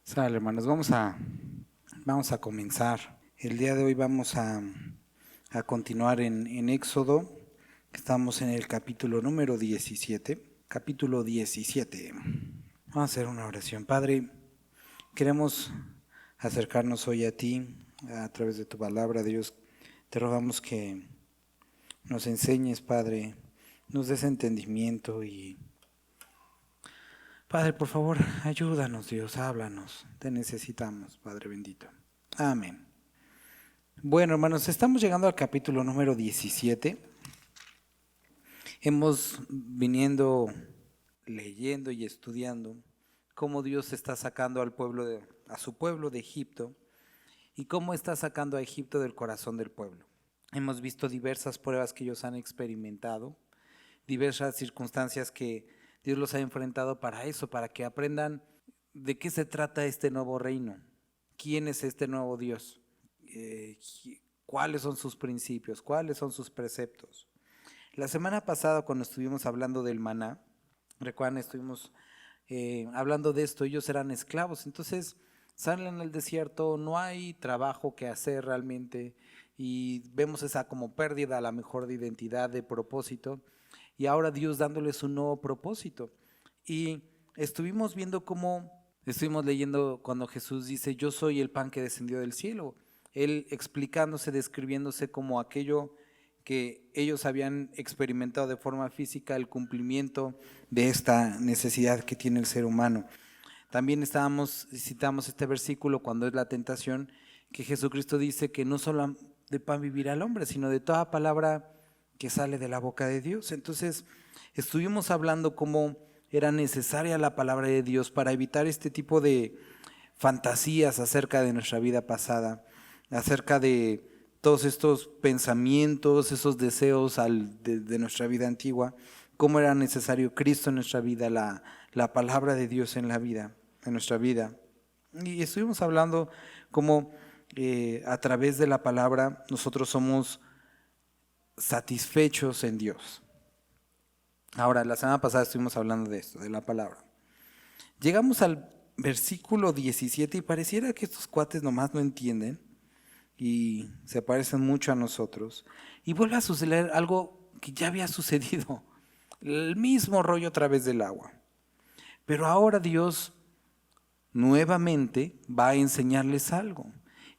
Sale, hermanos, vamos a comenzar. El día de hoy vamos a continuar en Éxodo. Estamos en el capítulo número 17. Capítulo 17. Vamos a hacer una oración. Padre, queremos acercarnos hoy a ti a través de tu palabra, Dios. Te rogamos que nos enseñes, Padre, nos des entendimiento y Padre, por favor, ayúdanos, Dios, háblanos. Te necesitamos, Padre bendito. Amén. Bueno, hermanos, estamos llegando al capítulo número 17. Hemos viniendo leyendo y estudiando cómo Dios está sacando a su pueblo de Egipto y cómo está sacando a Egipto del corazón del pueblo. Hemos visto diversas pruebas que ellos han experimentado, diversas circunstancias que Dios los ha enfrentado para eso, para que aprendan de qué se trata este nuevo reino, quién es este nuevo Dios, cuáles son sus principios, cuáles son sus preceptos. La semana pasada, cuando estuvimos hablando del maná, recuerdan, estuvimos hablando de esto, ellos eran esclavos, entonces salen al desierto, no hay trabajo que hacer realmente y vemos esa como pérdida a la mejor de identidad, de propósito. Y ahora Dios dándoles un nuevo propósito. Y estuvimos leyendo cuando Jesús dice, yo soy el pan que descendió del cielo. Él explicándose, describiéndose como aquello que ellos habían experimentado de forma física, el cumplimiento de esta necesidad que tiene el ser humano. También citamos este versículo cuando es la tentación, que Jesucristo dice que no solo de pan vivirá el hombre, sino de toda palabra que sale de la boca de Dios. Entonces estuvimos hablando cómo era necesaria la palabra de Dios para evitar este tipo de fantasías acerca de nuestra vida pasada, acerca de todos estos pensamientos, esos deseos de nuestra vida antigua, cómo era necesario Cristo en nuestra vida, la palabra de Dios en nuestra vida. Y estuvimos hablando cómo a través de la palabra nosotros somos satisfechos en Dios. Ahora, la semana pasada estuvimos hablando de esto, de la palabra. Llegamos al versículo 17 y pareciera que estos cuates nomás no entienden y se parecen mucho a nosotros. Y vuelve a suceder algo que ya había sucedido, el mismo rollo a través del agua. Pero ahora Dios nuevamente va a enseñarles algo.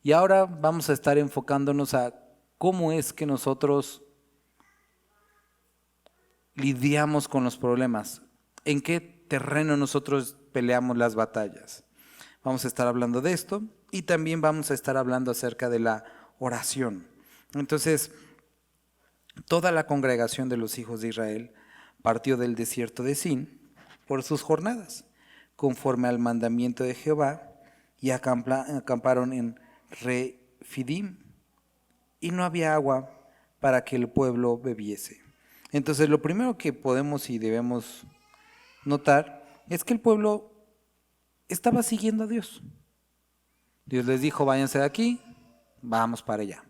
Y ahora vamos a estar enfocándonos a cómo es que nosotros lidiamos con los problemas, en qué terreno nosotros peleamos las batallas. Vamos a estar hablando de esto y también vamos a estar hablando acerca de la oración. Entonces, toda la congregación de los hijos de Israel partió del desierto de Sin por sus jornadas, conforme al mandamiento de Jehová, y acamparon en Refidim, y no había agua para que el pueblo bebiese. Entonces, lo primero que podemos y debemos notar es que el pueblo estaba siguiendo a Dios. Dios les dijo, váyanse de aquí, vamos para allá.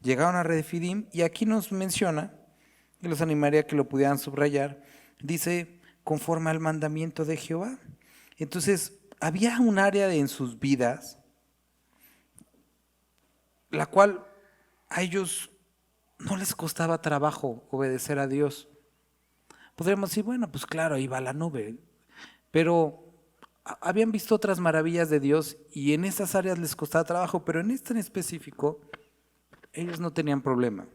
Llegaron a Refidim y aquí nos menciona, y los animaría a que lo pudieran subrayar, dice, conforme al mandamiento de Jehová. Entonces, había un área en sus vidas, la cual a ellos no les costaba trabajo obedecer a Dios. Podríamos decir, bueno, pues claro, ahí va la nube. Pero habían visto otras maravillas de Dios y en esas áreas les costaba trabajo, pero en esta en específico, ellos no tenían problema.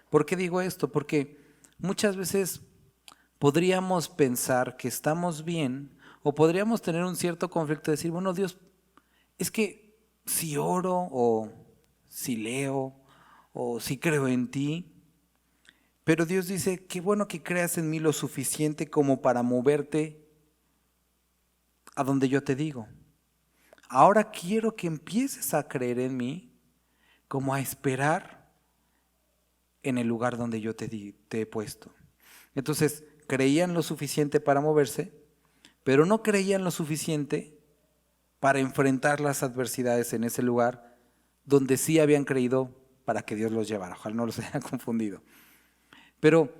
¿Por qué digo esto? Porque muchas veces podríamos pensar que estamos bien o podríamos tener un cierto conflicto de decir, bueno, Dios, es que si oro o si leo o si creo en ti, pero Dios dice, qué bueno que creas en mí lo suficiente como para moverte a donde yo te digo. Ahora quiero que empieces a creer en mí como a esperar en el lugar donde yo te he puesto. Entonces, creían lo suficiente para moverse, pero no creían lo suficiente para enfrentar las adversidades en ese lugar donde sí habían creído para que Dios los llevara. Ojalá no los haya confundido. Pero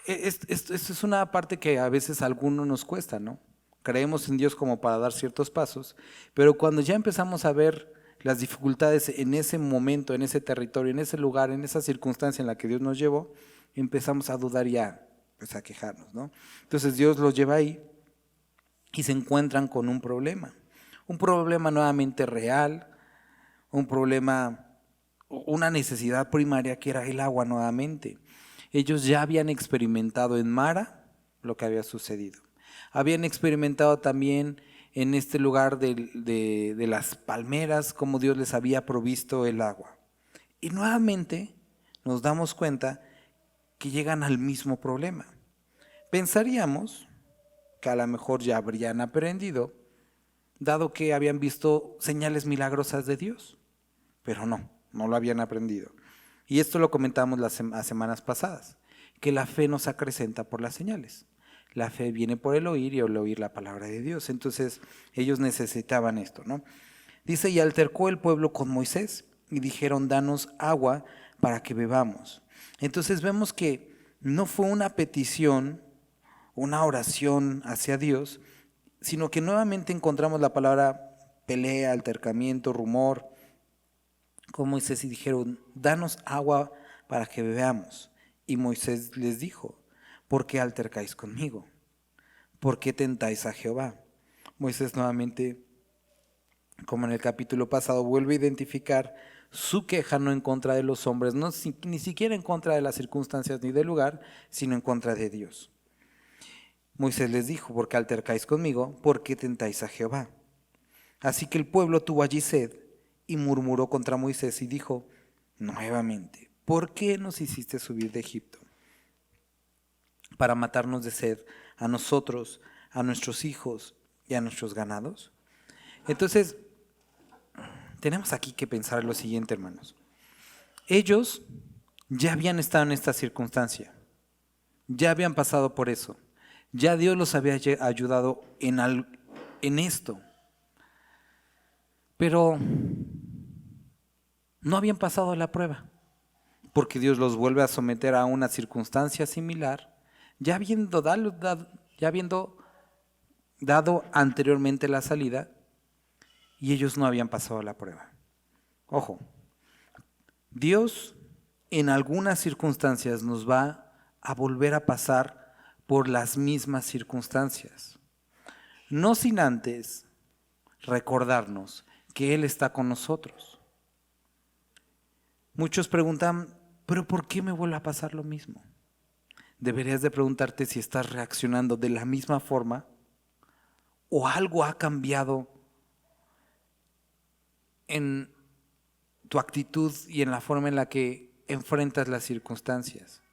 Esto es una parte que a veces a algunos nos cuesta, ¿no? Creemos en Dios como para dar ciertos pasos, pero cuando ya empezamos a ver las dificultades en ese momento, en ese territorio, en ese lugar, en esa circunstancia en la que Dios nos llevó, empezamos a dudar ya, pues a quejarnos, ¿no? Entonces Dios los lleva ahí y se encuentran con un problema nuevamente real, un problema, una necesidad primaria que era el agua nuevamente. Ellos ya habían experimentado en Mara lo que había sucedido. Habían experimentado también en este lugar de las palmeras cómo Dios les había provisto el agua. Y nuevamente nos damos cuenta que llegan al mismo problema. Pensaríamos que a lo mejor ya habrían aprendido, dado que habían visto señales milagrosas de Dios, pero no lo habían aprendido. Y esto lo comentamos las semanas pasadas, que la fe nos acrecenta por las señales. La fe viene por el oír y el oír la palabra de Dios. Entonces ellos necesitaban esto, ¿no? Dice, y altercó el pueblo con Moisés y dijeron, danos agua para que bebamos. Entonces vemos que no fue una petición, una oración hacia Dios, sino que nuevamente encontramos la palabra pelea, altercamiento, rumor, con Moisés y dijeron, danos agua para que bebamos. Y Moisés les dijo, ¿por qué altercáis conmigo? ¿Por qué tentáis a Jehová? Moisés nuevamente, como en el capítulo pasado, vuelve a identificar su queja no en contra de los hombres, ni siquiera en contra de las circunstancias ni del lugar, sino en contra de Dios. Moisés les dijo, ¿por qué altercáis conmigo? ¿Por qué tentáis a Jehová? Así que el pueblo tuvo allí sed y murmuró contra Moisés y dijo nuevamente, ¿por qué nos hiciste subir de Egipto? ¿Para matarnos de sed a nosotros, a nuestros hijos y a nuestros ganados? Entonces, tenemos aquí que pensar lo siguiente, hermanos. Ellos ya habían estado en esta circunstancia, ya habían pasado por eso, ya Dios los había ayudado en esto, pero no habían pasado la prueba, porque Dios los vuelve a someter a una circunstancia similar, ya habiendo dado anteriormente la salida, y ellos no habían pasado la prueba. Ojo, Dios en algunas circunstancias nos va a volver a pasar por las mismas circunstancias, no sin antes recordarnos que Él está con nosotros. Muchos preguntan, ¿pero por qué me vuelve a pasar lo mismo? Deberías de preguntarte si estás reaccionando de la misma forma o algo ha cambiado en tu actitud y en la forma en la que enfrentas las circunstancias.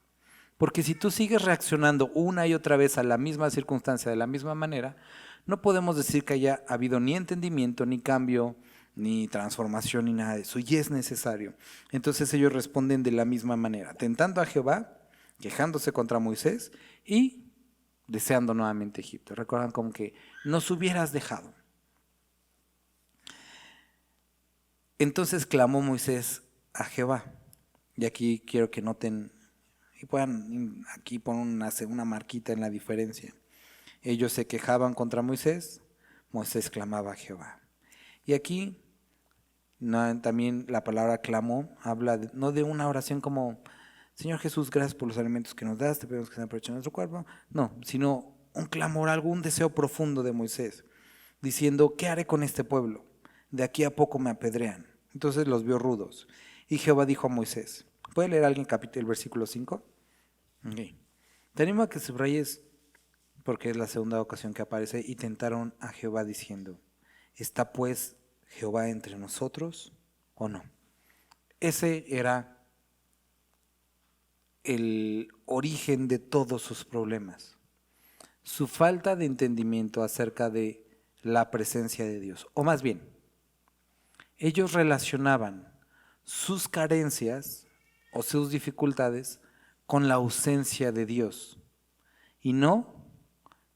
Porque si tú sigues reaccionando una y otra vez a la misma circunstancia de la misma manera, no podemos decir que haya habido ni entendimiento, ni cambio, ni transformación, ni nada de eso. Y es necesario. Entonces ellos responden de la misma manera, tentando a Jehová, quejándose contra Moisés y deseando nuevamente Egipto. Recuerdan como que nos hubieras dejado. Entonces clamó Moisés a Jehová. Y aquí quiero que noten y puedan aquí poner una marquita en la diferencia. Ellos se quejaban contra Moisés, Moisés clamaba a Jehová. Y aquí también la palabra clamó habla no de una oración como Señor Jesús, gracias por los alimentos que nos das, te pedimos que sean provecho de nuestro cuerpo. No, sino un clamor, un deseo profundo de Moisés, diciendo, ¿qué haré con este pueblo? De aquí a poco me apedrean. Entonces los vio rudos. Y Jehová dijo a Moisés, ¿puede leer alguien el versículo 5? Okay. Te animo a que subrayes, porque es la segunda ocasión que aparece, y tentaron a Jehová diciendo, ¿está pues Jehová entre nosotros o no? Ese era el origen de todos sus problemas, su falta de entendimiento acerca de la presencia de Dios, o más bien, ellos relacionaban sus carencias o sus dificultades con la ausencia de Dios y no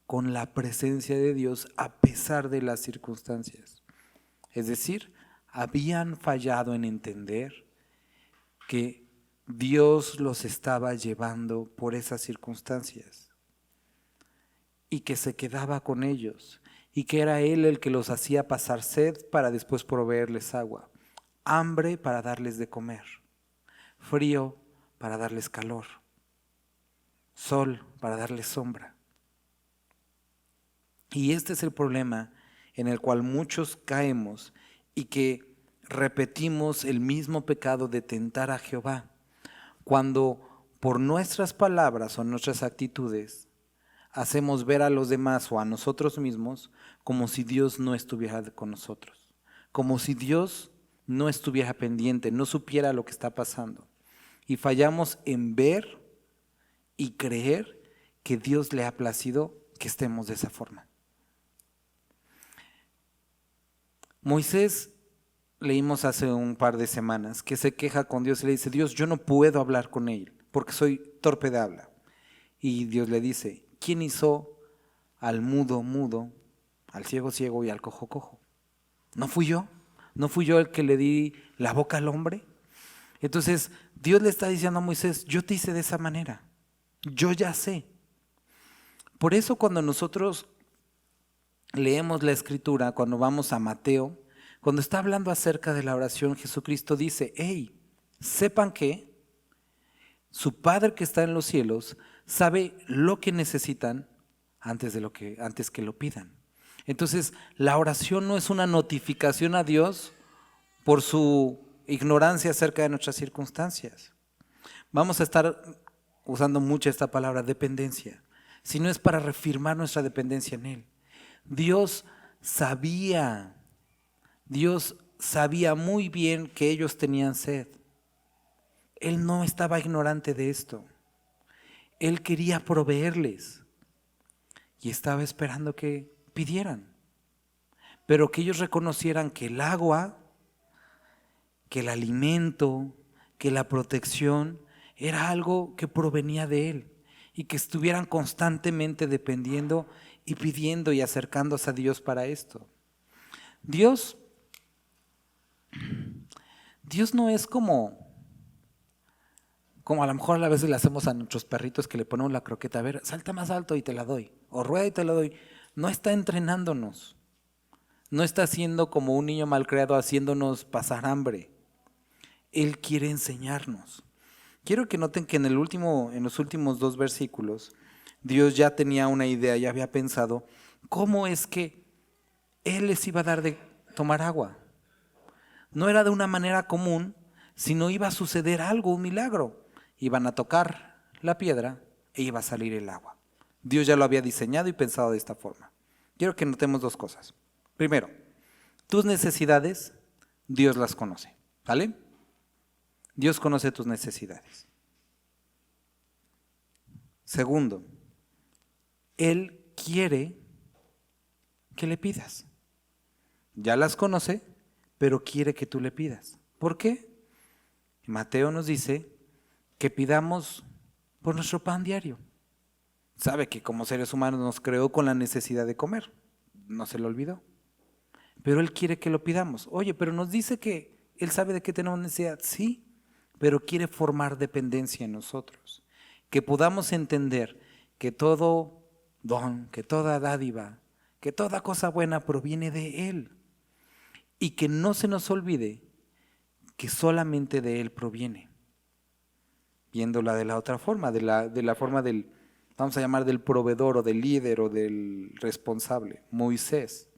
con la presencia de Dios a pesar de las circunstancias. Es decir, habían fallado en entender que Dios los estaba llevando por esas circunstancias y que se quedaba con ellos y que era Él el que los hacía pasar sed para después proveerles agua, hambre para darles de comer, frío para darles calor, sol para darles sombra. Y este es el problema en el cual muchos caemos y que repetimos el mismo pecado de tentar a Jehová, cuando por nuestras palabras o nuestras actitudes hacemos ver a los demás o a nosotros mismos como si Dios no estuviera con nosotros, como si Dios no estuviera pendiente, no supiera lo que está pasando. Y fallamos en ver y creer que Dios le ha placido que estemos de esa forma. Moisés, leímos hace un par de semanas, que se queja con Dios y le dice: Dios, yo no puedo hablar con él porque soy torpe de habla. Y Dios le dice: ¿quién hizo al mudo mudo, al ciego ciego y al cojo cojo? ¿No fui yo? ¿No fui yo el que le di la boca al hombre? Entonces Dios le está diciendo a Moisés: yo te hice de esa manera, yo ya sé. Por eso cuando nosotros leemos la escritura, cuando vamos a Mateo, cuando está hablando acerca de la oración, Jesucristo dice: hey, sepan que su Padre que está en los cielos sabe lo que necesitan antes que lo pidan. Entonces, la oración no es una notificación a Dios por su ignorancia acerca de nuestras circunstancias. Vamos a estar usando mucho esta palabra dependencia, sino es para reafirmar nuestra dependencia en Él. Dios sabía muy bien que ellos tenían sed. Él no estaba ignorante de esto. Él quería proveerles y estaba esperando que pidieran, pero que ellos reconocieran que el agua, que el alimento, que la protección era algo que provenía de Él y que estuvieran constantemente dependiendo y pidiendo y acercándose a Dios para esto. Dios no es como a lo mejor a veces le hacemos a nuestros perritos, que le ponemos la croqueta: a ver, salta más alto y te la doy, o rueda y te la doy. No está entrenándonos, no está haciendo como un niño malcriado haciéndonos pasar hambre. Él quiere enseñarnos. Quiero que noten que en los últimos 2 versículos, Dios ya tenía una idea, ya había pensado cómo es que Él les iba a dar de tomar agua. No era de una manera común, sino iba a suceder algo, un milagro. Iban a tocar la piedra e iba a salir el agua. Dios ya lo había diseñado y pensado de esta forma. Quiero que notemos 2 cosas. Primero, tus necesidades, Dios las conoce, ¿vale? Dios conoce tus necesidades. Segundo, Él quiere que le pidas. Ya las conoce, pero quiere que tú le pidas. ¿Por qué? Mateo nos dice que pidamos por nuestro pan diario. Sabe que como seres humanos nos creó con la necesidad de comer. No se lo olvidó. Pero Él quiere que lo pidamos. Oye, pero nos dice que Él sabe de qué tenemos necesidad. Sí, pero quiere formar dependencia en nosotros. Que podamos entender que todo don, que toda dádiva, que toda cosa buena proviene de Él. Y que no se nos olvide que solamente de Él proviene. Viéndola de la otra forma, de la forma del, vamos a llamar, del proveedor o del líder o del responsable, Moisés.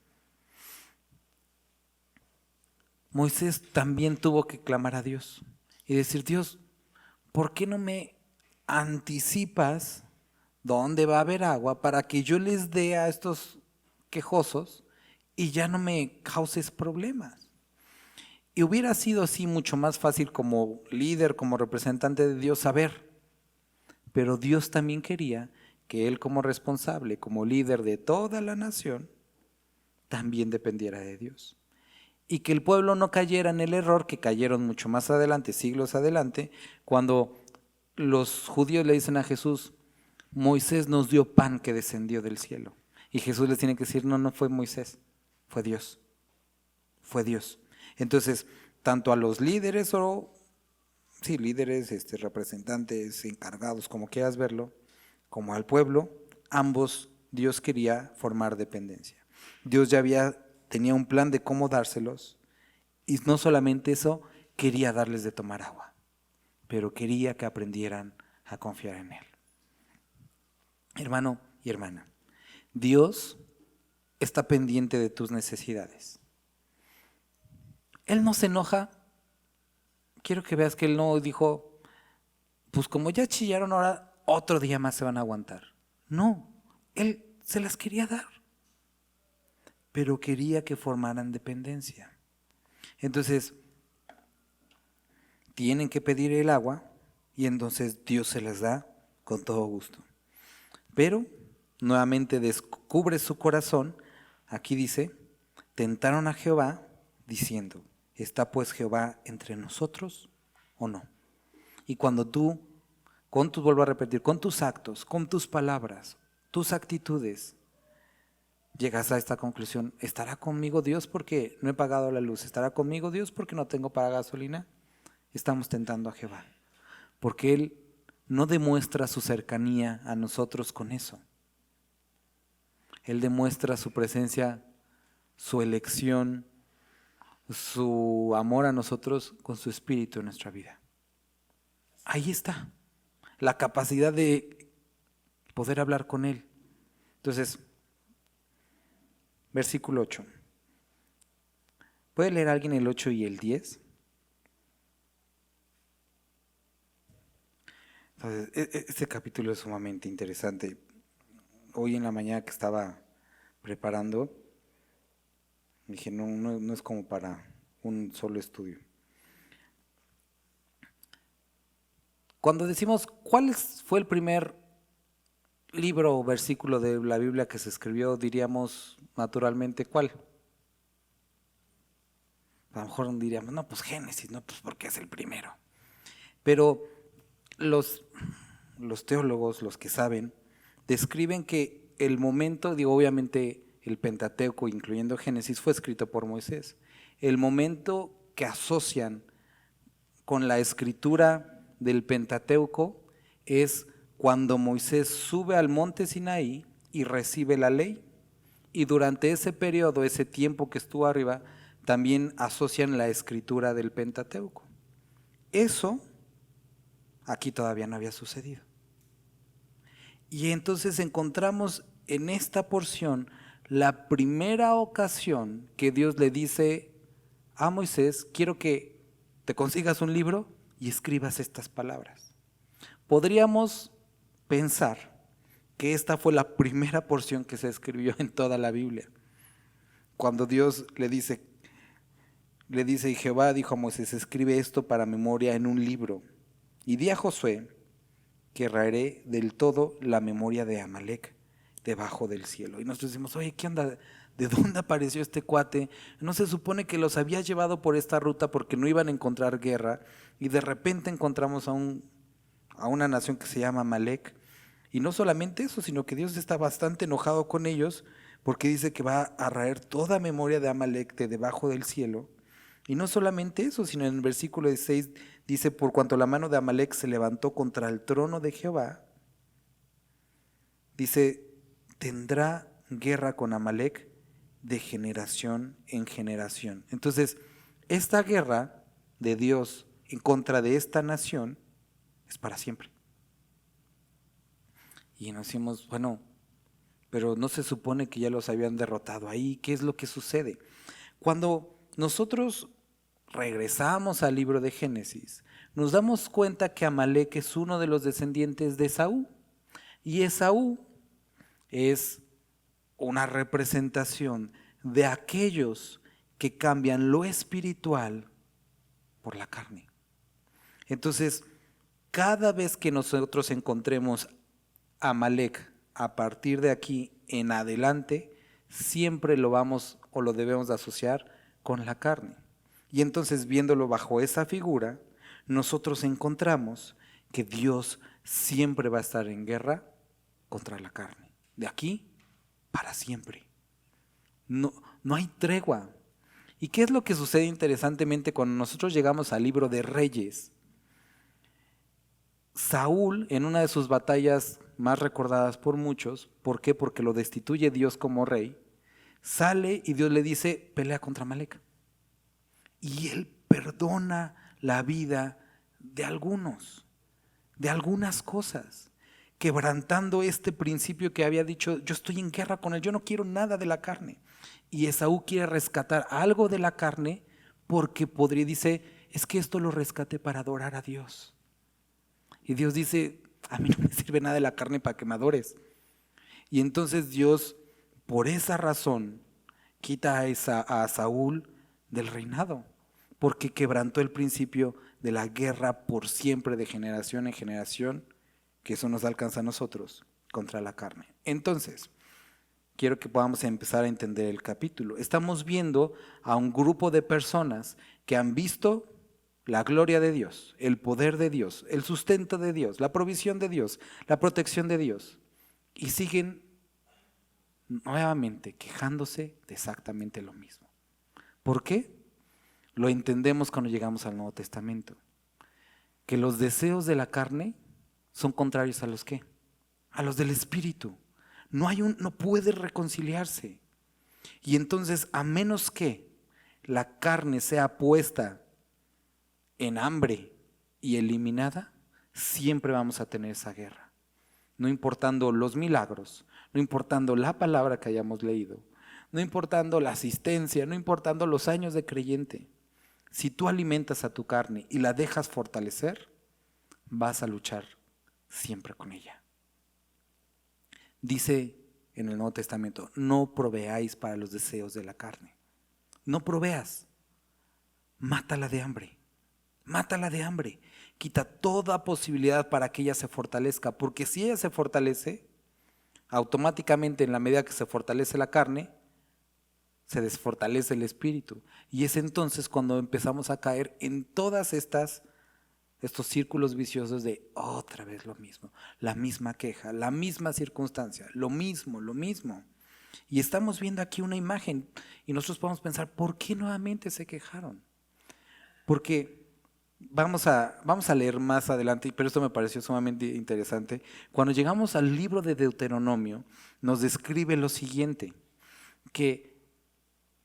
Moisés también tuvo que clamar a Dios y decir: Dios, ¿por qué no me anticipas dónde va a haber agua para que yo les dé a estos quejosos y ya no me causes problemas? Y hubiera sido así mucho más fácil como líder, como representante de Dios saber. Pero Dios también quería que él como responsable, como líder de toda la nación, también dependiera de Dios. Y que el pueblo no cayera en el error que cayeron mucho más adelante, siglos adelante, cuando los judíos le dicen a Jesús: Moisés nos dio pan que descendió del cielo. Y Jesús les tiene que decir: no fue Moisés, fue Dios. Fue Dios. Entonces, tanto a los líderes o sí, líderes, representantes, encargados, como quieras verlo, como al pueblo, ambos Dios quería formar dependencia. Dios tenía un plan de cómo dárselos, y no solamente eso, quería darles de tomar agua, pero quería que aprendieran a confiar en Él. Hermano y hermana, Dios está pendiente de tus necesidades. Él no se enoja. Quiero que veas que Él no dijo, pues como ya chillaron, ahora otro día más se van a aguantar. No, Él se las quería dar, pero quería que formaran dependencia. Entonces, tienen que pedir el agua y entonces Dios se las da con todo gusto. Pero nuevamente descubre su corazón. Aquí dice, tentaron a Jehová diciendo, ¿está pues Jehová entre nosotros o no? Y cuando tú, vuelvo a repetir, con tus actos, con tus palabras, tus actitudes, llegas a esta conclusión, ¿estará conmigo Dios porque no he pagado la luz? ¿Estará conmigo Dios porque no tengo para gasolina? Estamos tentando a Jehová, porque Él no demuestra su cercanía a nosotros con eso. Él demuestra su presencia, su elección, su amor a nosotros con su espíritu en nuestra vida. Ahí está la capacidad de poder hablar con Él. Entonces, versículo 8. ¿Puede leer alguien el 8 y el 10? Entonces, este capítulo es sumamente interesante. Hoy en la mañana que estaba preparando, dije, no es como para un solo estudio. Cuando decimos, ¿cuál fue el primer libro o versículo de la Biblia que se escribió? Diríamos naturalmente, ¿cuál? A lo mejor diríamos, no, pues Génesis, no, pues porque es el primero. Pero los teólogos, los que saben, describen que el momento, obviamente el Pentateuco, incluyendo Génesis, fue escrito por Moisés. El momento que asocian con la escritura del Pentateuco es cuando Moisés sube al monte Sinaí y recibe la ley. Y durante ese periodo, ese tiempo que estuvo arriba, también asocian la escritura del Pentateuco. Eso aquí todavía no había sucedido. Y entonces encontramos en esta porción la primera ocasión que Dios le dice a Moisés, quiero que te consigas un libro y escribas estas palabras. Podríamos pensar que esta fue la primera porción que se escribió en toda la Biblia. Cuando Dios le dice, y Jehová dijo a Moisés, escribe esto para memoria en un libro. Y di a Josué que raeré del todo la memoria de Amalec debajo del cielo. Y nosotros decimos, oye, ¿qué onda? ¿De dónde apareció este cuate? ¿No se supone que los había llevado por esta ruta porque no iban a encontrar guerra? Y de repente encontramos a una nación que se llama Amalec. Y no solamente eso, sino que Dios está bastante enojado con ellos porque dice que va a raer toda memoria de Amalec de debajo del cielo. Y no solamente eso, sino en el versículo 16 dice, por cuanto la mano de Amalec se levantó contra el trono de Jehová, dice, tendrá guerra con Amalec de generación en generación. Entonces, esta guerra de Dios en contra de esta nación es para siempre. Y nos decimos, bueno, pero no se supone que ya los habían derrotado ahí. ¿Qué es lo que sucede? Cuando nosotros regresamos al libro de Génesis, nos damos cuenta que Amalec es uno de los descendientes de Esaú. Y Esaú es una representación de aquellos que cambian lo espiritual por la carne. Entonces, cada vez que nosotros encontremos a Amalec a partir de aquí en adelante, siempre lo vamos o lo debemos de asociar con la carne. Y entonces, viéndolo bajo esa figura, nosotros encontramos que Dios siempre va a estar en guerra contra la carne. De aquí para siempre. No hay tregua. ¿Y qué es lo que sucede interesantemente cuando nosotros llegamos al libro de Reyes? Saúl, en una de sus batallas más recordadas por muchos, ¿por qué? Porque lo destituye Dios como rey, sale y Dios le dice, pelea contra Amalek. Y él perdona la vida de algunos, de algunas cosas, quebrantando este principio que había dicho, yo estoy en guerra con él, yo no quiero nada de la carne. Y Esaú quiere rescatar algo de la carne porque podría, dice, es que esto lo rescaté para adorar a Dios. Y Dios dice, a mí no me sirve nada de la carne para que me adores. Y entonces Dios, por esa razón, quita a Saúl del reinado, porque quebrantó el principio de la guerra por siempre, de generación en generación, que eso nos alcanza a nosotros contra la carne. Entonces, quiero que podamos empezar a entender el capítulo. Estamos viendo a un grupo de personas que han visto la gloria de Dios, el poder de Dios, el sustento de Dios, la provisión de Dios, la protección de Dios, y siguen nuevamente quejándose de exactamente lo mismo. ¿Por qué? Lo entendemos cuando llegamos al Nuevo Testamento, que los deseos de la carne son contrarios a los ¿qué? A los del Espíritu. No puede reconciliarse. Y entonces, a menos que la carne sea puesta en hambre y eliminada, siempre vamos a tener esa guerra. No importando los milagros, no importando la palabra que hayamos leído, no importando la asistencia, no importando los años de creyente. Si tú alimentas a tu carne y la dejas fortalecer, vas a luchar siempre con ella. Dice en el Nuevo Testamento, no proveáis para los deseos de la carne. No proveas, mátala de hambre. Mátala de hambre, quita toda posibilidad para que ella se fortalezca, porque si ella se fortalece, automáticamente en la medida que se fortalece la carne, se desfortalece el espíritu. Y es entonces cuando empezamos a caer en todas estos círculos viciosos de otra vez lo mismo, la misma queja, la misma circunstancia, lo mismo. Y estamos viendo aquí una imagen y nosotros podemos pensar, ¿por qué nuevamente se quejaron? Porque vamos a leer más adelante, pero esto me pareció sumamente interesante. Cuando llegamos al libro de Deuteronomio, nos describe lo siguiente, que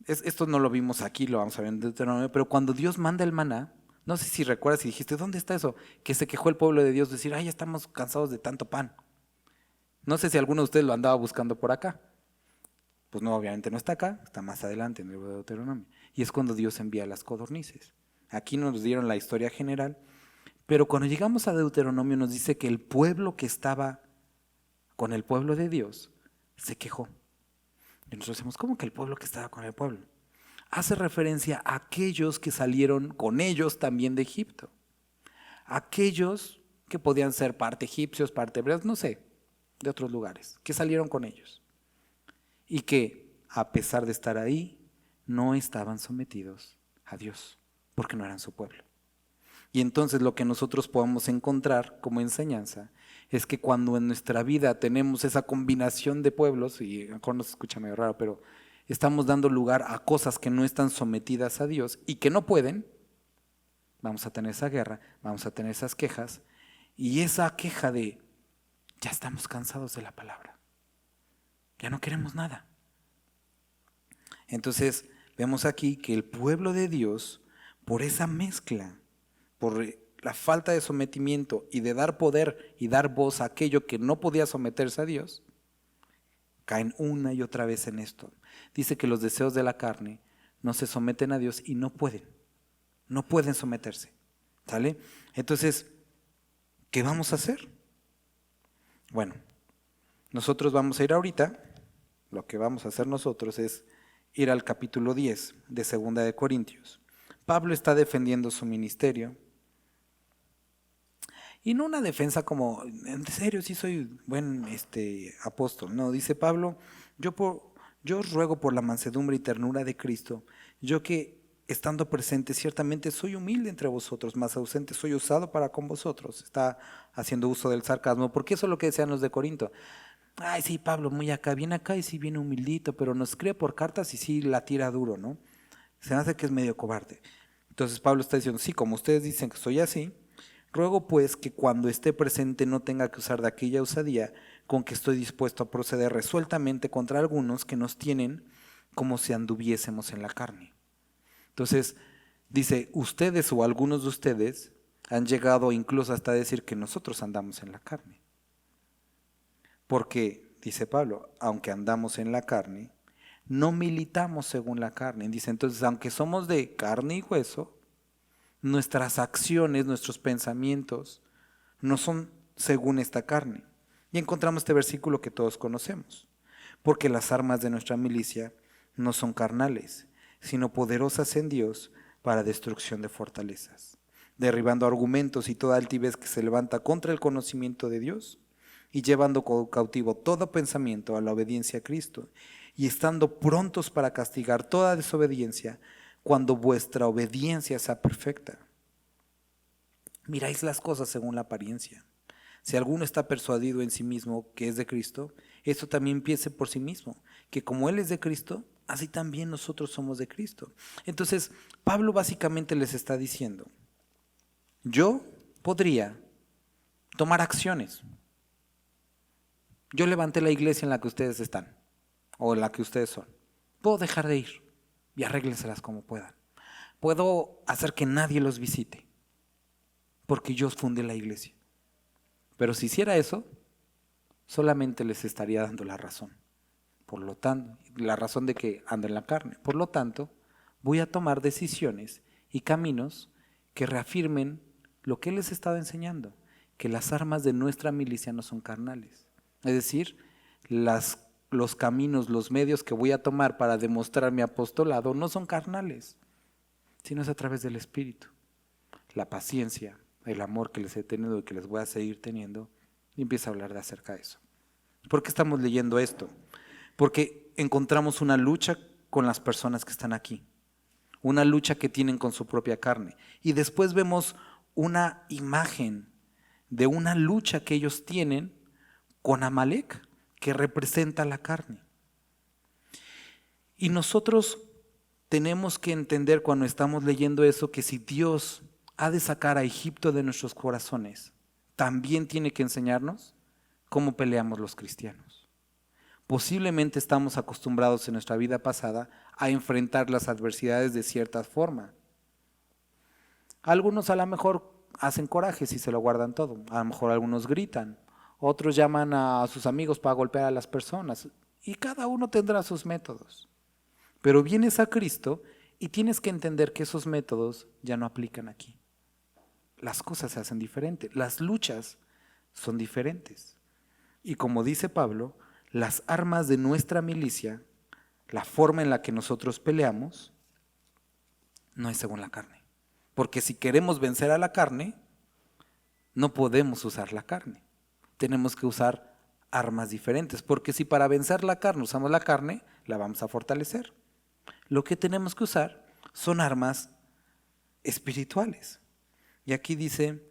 esto no lo vimos aquí, lo vamos a ver en Deuteronomio, pero cuando Dios manda el maná, no sé si recuerdas y dijiste, ¿dónde está eso? Que se quejó el pueblo de Dios, decir, ay, ya estamos cansados de tanto pan. No sé si alguno de ustedes lo andaba buscando por acá. Pues no, obviamente no está acá, está más adelante en el libro de Deuteronomio. Y es cuando Dios envía las codornices. Aquí nos dieron la historia general, pero cuando llegamos a Deuteronomio nos dice que el pueblo que estaba con el pueblo de Dios se quejó. Y nosotros decimos, ¿cómo que el pueblo que estaba con el pueblo? Hace referencia a aquellos que salieron con ellos también de Egipto. Aquellos que podían ser parte egipcios, parte hebreos, no sé, de otros lugares, que salieron con ellos. Y que, a pesar de estar ahí, no estaban sometidos a Dios, porque no eran su pueblo. Y entonces lo que nosotros podemos encontrar como enseñanza es que cuando en nuestra vida tenemos esa combinación de pueblos, y a lo mejor nos escucha medio raro, pero estamos dando lugar a cosas que no están sometidas a Dios y que no pueden, vamos a tener esa guerra, vamos a tener esas quejas, y esa queja de, ya estamos cansados de la palabra, ya no queremos nada. Entonces vemos aquí que el pueblo de Dios, por esa mezcla, por la falta de sometimiento y de dar poder y dar voz a aquello que no podía someterse a Dios, caen una y otra vez en esto. Dice que los deseos de la carne no se someten a Dios y no pueden someterse. ¿Sale? Entonces, ¿qué vamos a hacer? Bueno, nosotros vamos a ir ahorita, lo que vamos a hacer nosotros es ir al capítulo 10 de 2 de Corintios. Pablo está defendiendo su ministerio. Y no una defensa como, en serio, sí soy buen apóstol. No, dice Pablo, yo os ruego por la mansedumbre y ternura de Cristo, yo que estando presente ciertamente soy humilde entre vosotros, más ausente soy usado para con vosotros. Está haciendo uso del sarcasmo, porque eso es lo que decían los de Corinto. Ay, sí, Pablo, muy acá, viene acá y sí viene humildito, pero nos escribe por cartas y sí la tira duro, ¿no? Se me hace que es medio cobarde. Entonces Pablo está diciendo, sí, como ustedes dicen que soy así, Ruego pues que cuando esté presente no tenga que usar de aquella osadía con que estoy dispuesto a proceder resueltamente contra algunos que nos tienen como si anduviésemos en la carne. Entonces, dice, ustedes o algunos de ustedes han llegado incluso hasta decir que nosotros andamos en la carne. Porque, dice Pablo, aunque andamos en la carne, no militamos según la carne. Dice, entonces, aunque somos de carne y hueso, nuestras acciones, nuestros pensamientos, no son según esta carne. Y encontramos este versículo que todos conocemos. Porque las armas de nuestra milicia no son carnales, sino poderosas en Dios para destrucción de fortalezas, derribando argumentos y toda altivez que se levanta contra el conocimiento de Dios, y llevando cautivo todo pensamiento a la obediencia a Cristo, y estando prontos para castigar toda desobediencia cuando vuestra obediencia sea perfecta. Miráis las cosas según la apariencia. Si alguno está persuadido en sí mismo que es de Cristo, esto también piense por sí mismo, que como Él es de Cristo, así también nosotros somos de Cristo. Entonces, Pablo básicamente les está diciendo, yo podría tomar acciones. Yo levanté la iglesia en la que ustedes están, o en la que ustedes son. Puedo dejar de ir y arréglenselas como puedan. Puedo hacer que nadie los visite, porque yo fundé la iglesia. Pero si hiciera eso, solamente les estaría dando la razón. Por lo tanto, la razón de que ando en la carne. Por lo tanto, voy a tomar decisiones y caminos que reafirmen lo que les he estado enseñando, que las armas de nuestra milicia no son carnales. Es decir, los caminos, los medios que voy a tomar para demostrar mi apostolado no son carnales, sino es a través del Espíritu. La paciencia, el amor que les he tenido y que les voy a seguir teniendo, y empieza a hablar de acerca de eso. ¿Por qué estamos leyendo esto? Porque encontramos una lucha con las personas que están aquí, una lucha que tienen con su propia carne. Y después vemos una imagen de una lucha que ellos tienen con Amalek, que representa la carne. Y nosotros tenemos que entender cuando estamos leyendo eso que si Dios ha de sacar a Egipto de nuestros corazones, también tiene que enseñarnos cómo peleamos los cristianos. Posiblemente estamos acostumbrados en nuestra vida pasada a enfrentar las adversidades de cierta forma. Algunos a lo mejor hacen coraje si se lo guardan todo, a lo mejor algunos gritan, otros llaman a sus amigos para golpear a las personas y cada uno tendrá sus métodos. Pero vienes a Cristo y tienes que entender que esos métodos ya no aplican aquí. Las cosas se hacen diferentes, las luchas son diferentes. Y como dice Pablo, las armas de nuestra milicia, la forma en la que nosotros peleamos, no es según la carne. Porque si queremos vencer a la carne, no podemos usar la carne. Tenemos que usar armas diferentes, porque si para vencer la carne usamos la carne, la vamos a fortalecer. Lo que tenemos que usar son armas espirituales. Y aquí dice,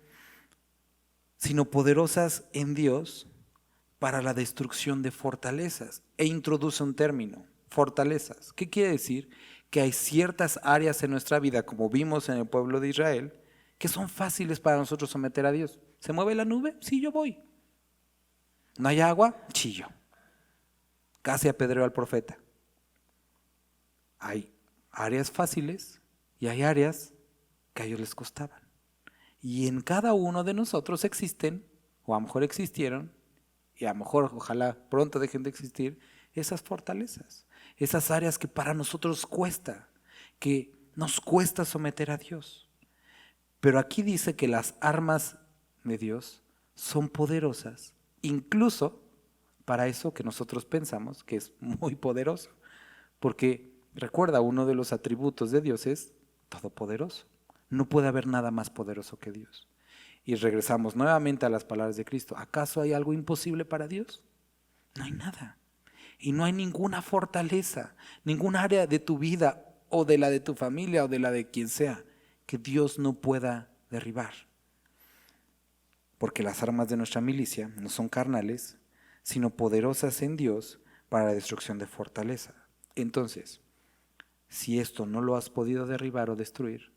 sino poderosas en Dios para la destrucción de fortalezas. E introduce un término, fortalezas. ¿Qué quiere decir? Que hay ciertas áreas en nuestra vida, como vimos en el pueblo de Israel, que son fáciles para nosotros someter a Dios. ¿Se mueve la nube? Sí, yo voy. ¿No hay agua? Chillo. Casi apedreo al profeta. Hay áreas fáciles y hay áreas que a ellos les costaban. Y en cada uno de nosotros existen, o a lo mejor existieron, y a lo mejor ojalá pronto dejen de existir, esas fortalezas, esas áreas que para nosotros cuesta, que nos cuesta someter a Dios. Pero aquí dice que las armas de Dios son poderosas, incluso para eso que nosotros pensamos que es muy poderoso. Porque recuerda, uno de los atributos de Dios es todopoderoso. No puede haber nada más poderoso que Dios. Y regresamos nuevamente a las palabras de Cristo. ¿Acaso hay algo imposible para Dios? No hay nada. Y no hay ninguna fortaleza, ningún área de tu vida o de la de tu familia o de la de quien sea que Dios no pueda derribar. Porque las armas de nuestra milicia no son carnales, sino poderosas en Dios para la destrucción de fortaleza. Entonces, si esto no lo has podido derribar o destruir,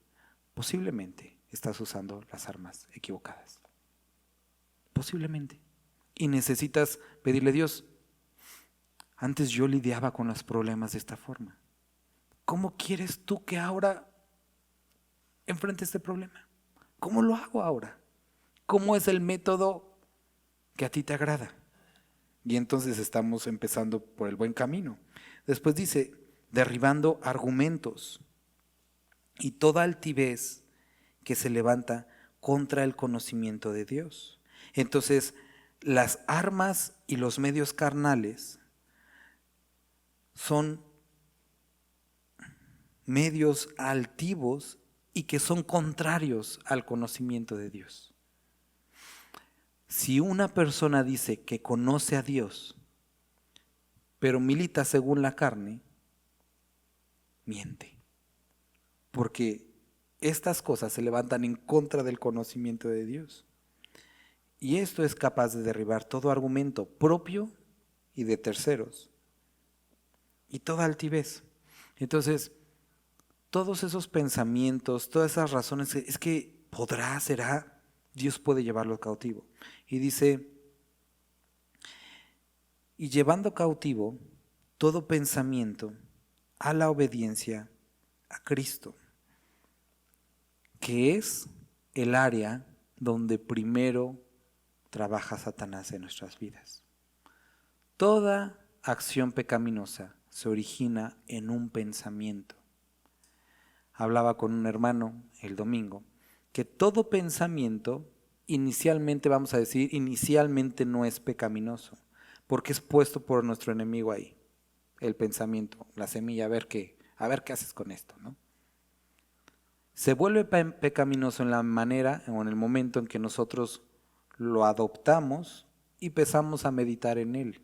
posiblemente estás usando las armas equivocadas. Posiblemente. Y necesitas pedirle a Dios, antes yo lidiaba con los problemas de esta forma. ¿Cómo quieres tú que ahora enfrente este problema? ¿Cómo lo hago ahora? ¿Cómo es el método que a ti te agrada? Y entonces estamos empezando por el buen camino. Después dice, derribando argumentos y toda altivez que se levanta contra el conocimiento de Dios. Entonces, las armas y los medios carnales son medios altivos y que son contrarios al conocimiento de Dios. Si una persona dice que conoce a Dios, pero milita según la carne, miente. Porque estas cosas se levantan en contra del conocimiento de Dios. Y esto es capaz de derribar todo argumento propio y de terceros. Y toda altivez. Entonces, todos esos pensamientos, todas esas razones, es que podrá, será, Dios puede llevarlo cautivo. Y dice, y llevando cautivo todo pensamiento a la obediencia a Cristo, que es el área donde primero trabaja Satanás en nuestras vidas. Toda acción pecaminosa se origina en un pensamiento. Hablaba con un hermano el domingo que todo pensamiento inicialmente, vamos a decir, inicialmente no es pecaminoso, porque es puesto por nuestro enemigo ahí, el pensamiento, la semilla, a ver qué haces con esto, ¿no? Se vuelve pecaminoso en la manera o en el momento en que nosotros lo adoptamos y empezamos a meditar en él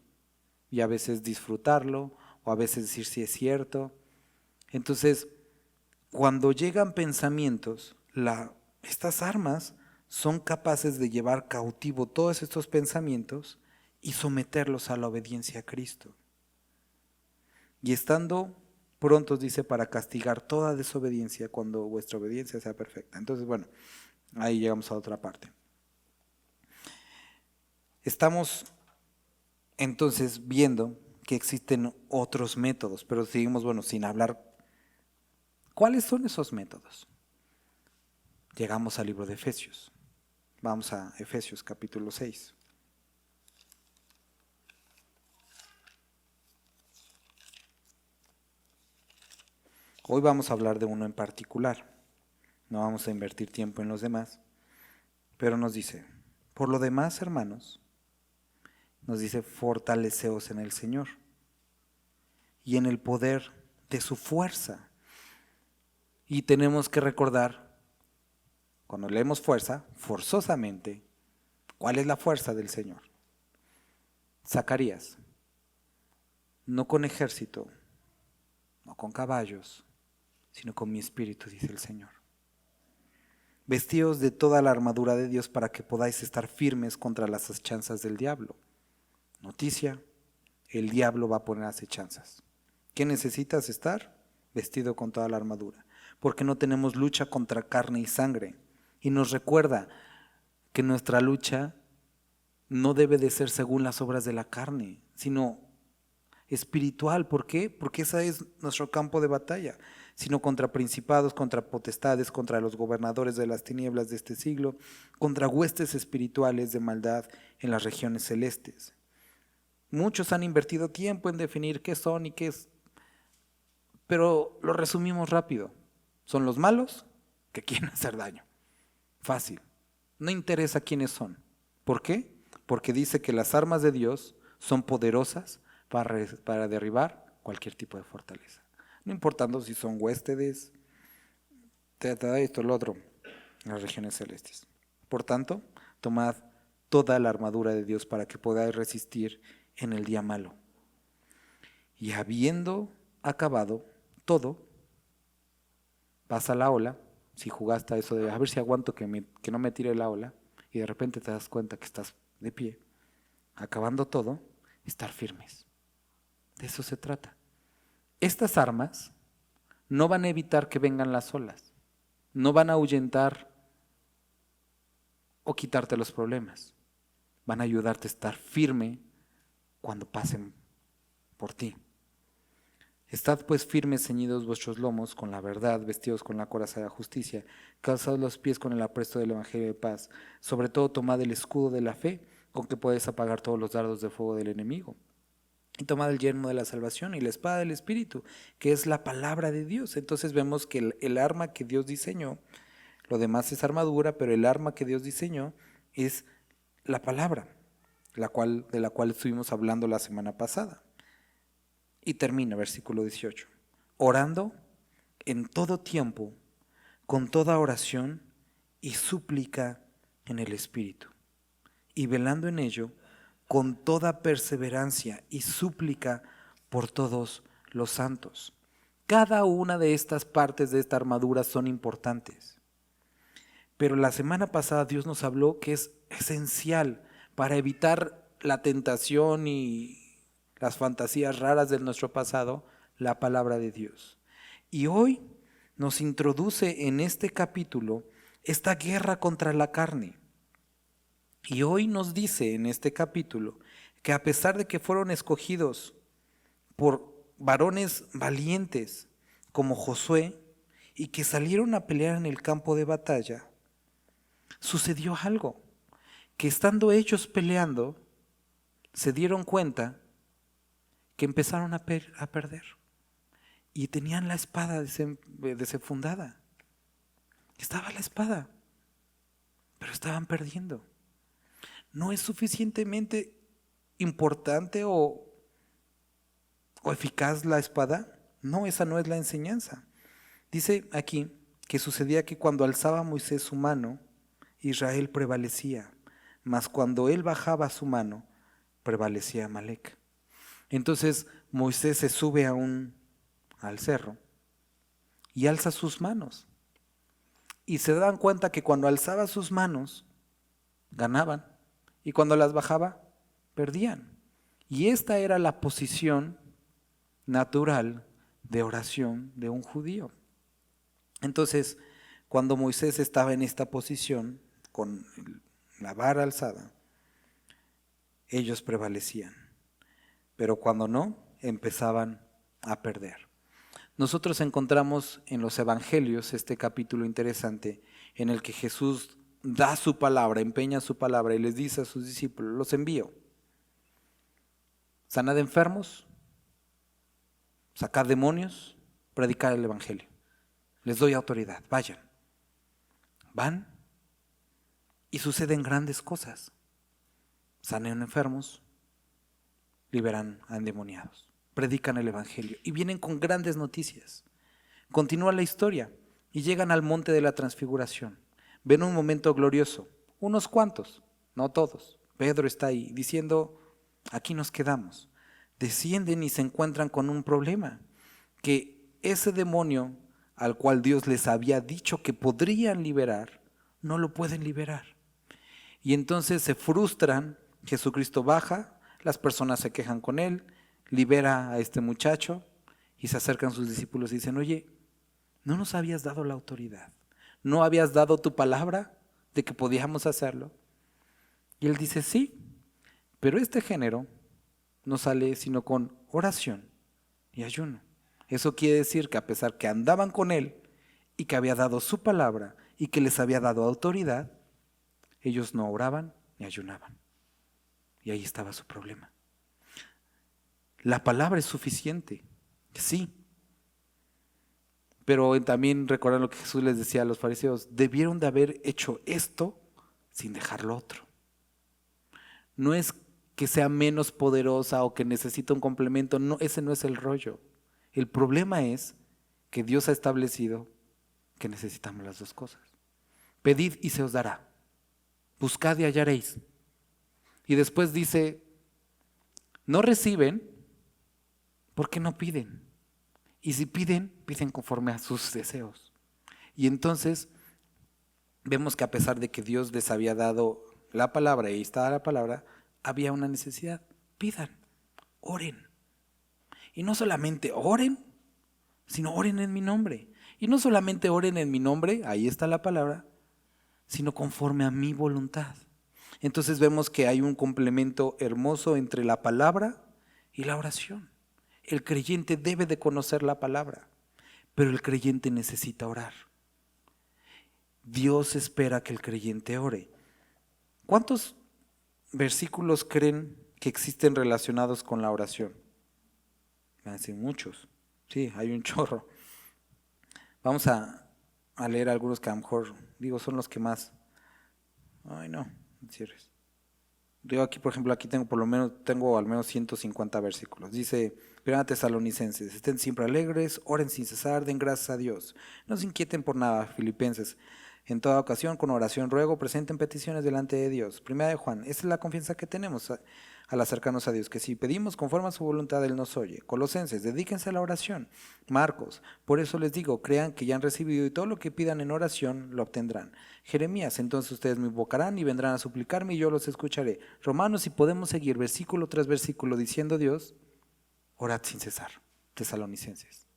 y a veces disfrutarlo o a veces decir si es cierto. Entonces, cuando llegan pensamientos, estas armas son capaces de llevar cautivo todos estos pensamientos y someterlos a la obediencia a Cristo. Y estando prontos, dice, para castigar toda desobediencia cuando vuestra obediencia sea perfecta. Entonces, bueno, ahí llegamos a otra parte. Estamos entonces viendo que existen otros métodos, pero seguimos, bueno, sin hablar. ¿Cuáles son esos métodos? Llegamos al libro de Efesios. Vamos a Efesios capítulo 6. Hoy vamos a hablar de uno en particular. No vamos a invertir tiempo en los demás. Pero nos dice, por lo demás, hermanos, nos dice, fortaleceos en el Señor y en el poder de su fuerza. Y tenemos que recordar, cuando leemos fuerza, forzosamente, ¿cuál es la fuerza del Señor? Zacarías, no con ejército, no con caballos, sino con mi espíritu, dice el Señor. Vestíos de toda la armadura de Dios para que podáis estar firmes contra las acechanzas del diablo. Noticia, el diablo va a poner acechanzas. ¿Qué necesitas estar? Vestido con toda la armadura. Porque no tenemos lucha contra carne y sangre. Y nos recuerda que nuestra lucha no debe de ser según las obras de la carne, sino espiritual. ¿Por qué? Porque ese es nuestro campo de batalla, sino contra principados, contra potestades, contra los gobernadores de las tinieblas de este siglo, contra huestes espirituales de maldad en las regiones celestes. Muchos han invertido tiempo en definir qué son y qué es, pero lo resumimos rápido. Son los malos que quieren hacer daño. Fácil. No interesa quiénes son. ¿Por qué? Porque dice que las armas de Dios son poderosas para derribar cualquier tipo de fortaleza. No importando si son huéspedes, esto, lo otro, las regiones celestes. Por tanto, tomad toda la armadura de Dios para que podáis resistir en el día malo. Y habiendo acabado todo, pasa la ola. Si jugaste a eso de a ver si aguanto que no me tire la ola, y de repente te das cuenta que estás de pie, acabando todo, estar firmes. De eso se trata. Estas armas no van a evitar que vengan las olas, no van a ahuyentar o quitarte los problemas. Van a ayudarte a estar firme cuando pasen por ti. Estad pues firmes, ceñidos vuestros lomos con la verdad, vestidos con la coraza de la justicia, calzados los pies con el apresto del evangelio de paz. Sobre todo tomad el escudo de la fe, con que podéis apagar todos los dardos de fuego del enemigo. Y tomad el yelmo de la salvación y la espada del Espíritu, que es la palabra de Dios. Entonces vemos que el arma que Dios diseñó, lo demás es armadura, pero el arma que Dios diseñó es la palabra, de la cual estuvimos hablando la semana pasada. Y termina, versículo 18. Orando en todo tiempo, con toda oración y súplica en el Espíritu. Y velando en ello, con toda perseverancia y súplica por todos los santos. Cada una de estas partes de esta armadura son importantes. Pero la semana pasada Dios nos habló que es esencial para evitar la tentación y las fantasías raras de nuestro pasado, la palabra de Dios. Y hoy nos introduce en este capítulo esta guerra contra la carne. Y hoy nos dice en este capítulo que a pesar de que fueron escogidos por varones valientes como Josué y que salieron a pelear en el campo de batalla, sucedió algo, que estando ellos peleando, se dieron cuenta que empezaron a perder y tenían la espada desenfundada. Estaba la espada, pero estaban perdiendo. ¿No es suficientemente importante o eficaz la espada? No, esa no es la enseñanza. Dice aquí que sucedía que cuando alzaba Moisés su mano, Israel prevalecía, mas cuando él bajaba su mano, prevalecía Amalec. Entonces Moisés se sube al cerro y alza sus manos. Y se dan cuenta que cuando alzaba sus manos, ganaban. Y cuando las bajaba, perdían. Y esta era la posición natural de oración de un judío. Entonces, cuando Moisés estaba en esta posición, con la vara alzada, ellos prevalecían. Pero cuando no, empezaban a perder. Nosotros encontramos en los evangelios este capítulo interesante en el que Jesús da su palabra, empeña su palabra y les dice a sus discípulos: los envío. Sanad enfermos, sacad demonios, predicar el evangelio. Les doy autoridad, vayan. Van y suceden grandes cosas. Sanan enfermos, liberan a endemoniados, predican el evangelio y vienen con grandes noticias. Continúa la historia y llegan al monte de la transfiguración. Ven un momento glorioso, unos cuantos, no todos. Pedro está ahí diciendo: aquí nos quedamos. Descienden y se encuentran con un problema, que ese demonio al cual Dios les había dicho que podrían liberar, no lo pueden liberar. Y entonces se frustran. Jesucristo baja, las personas se quejan con él, libera a este muchacho y se acercan sus discípulos y dicen: oye, ¿no nos habías dado la autoridad? ¿No habías dado tu palabra de que podíamos hacerlo? Y él dice: sí, pero este género no sale sino con oración y ayuno. Eso quiere decir que a pesar que andaban con él y que había dado su palabra y que les había dado autoridad, ellos no oraban ni ayunaban. Y ahí estaba su problema. La palabra es suficiente, sí. Pero también recuerdan lo que Jesús les decía a los fariseos: debieron de haber hecho esto sin dejar lo otro. No es que sea menos poderosa o que necesita un complemento, no, ese no es el rollo. El problema es que Dios ha establecido que necesitamos las dos cosas. Pedid y se os dará, buscad y hallaréis. Y después dice: no reciben porque no piden. Y si piden, piden conforme a sus deseos. Y entonces vemos que a pesar de que Dios les había dado la palabra, y ahí estaba la palabra, había una necesidad. Pidan, oren. Y no solamente oren, sino oren en mi nombre. Y no solamente oren en mi nombre, ahí está la palabra, sino conforme a mi voluntad. Entonces vemos que hay un complemento hermoso entre la palabra y la oración. El creyente debe de conocer la palabra, pero el creyente necesita orar. Dios espera que el creyente ore. ¿Cuántos versículos creen que existen relacionados con la oración? Me hacen muchos. Sí, hay un chorro. Vamos a leer algunos que a lo mejor, digo, son los que más. Ay, no cierres. Yo aquí, por ejemplo, aquí tengo al menos 150 versículos. Dice, 1 Tesalonicenses, estén siempre alegres, oren sin cesar, den gracias a Dios. No se inquieten por nada, Filipenses. En toda ocasión, con oración ruego, presenten peticiones delante de Dios. 1 de Juan, esta es la confianza que tenemos al acercarnos a Dios, que si pedimos conforme a su voluntad, Él nos oye. Colosenses, dedíquense a la oración. Marcos, por eso les digo, crean que ya han recibido y todo lo que pidan en oración lo obtendrán. Jeremías, entonces ustedes me invocarán y vendrán a suplicarme y yo los escucharé. Romanos, y podemos seguir versículo tras versículo diciendo Dios, orad sin cesar. Tesalonicenses.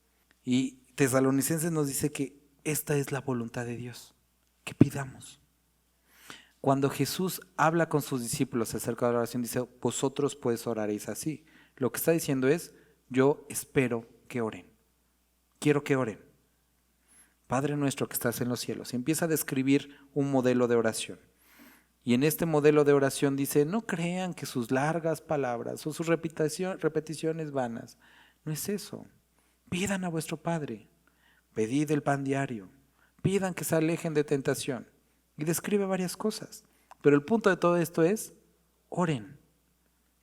Y Tesalonicenses nos dice que esta es la voluntad de Dios, que pidamos. Cuando Jesús habla con sus discípulos acerca de la oración, dice, vosotros pues oraréis así. Lo que está diciendo es, yo espero que oren. Quiero que oren. Padre nuestro que estás en los cielos. Y empieza a describir un modelo de oración. Y en este modelo de oración dice, no crean que sus largas palabras o sus repeticiones vanas. No es eso. Pidan a vuestro Padre. Pedid el pan diario. Pidan que se alejen de tentación. Y describe varias cosas. Pero el punto de todo esto es, oren.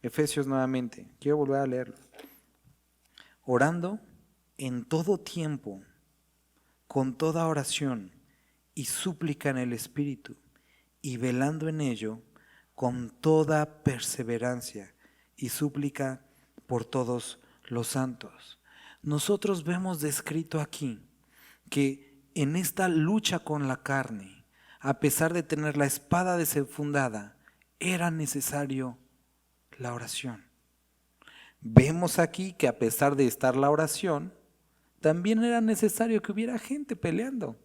Efesios nuevamente. Quiero volver a leerlo. Orando en todo tiempo, con toda oración y súplica en el Espíritu, y velando en ello con toda perseverancia y súplica por todos los santos. Nosotros vemos descrito aquí que en esta lucha con la carne, a pesar de tener la espada desenfundada, era necesario la oración. Vemos aquí que a pesar de estar la oración, también era necesario que hubiera gente peleando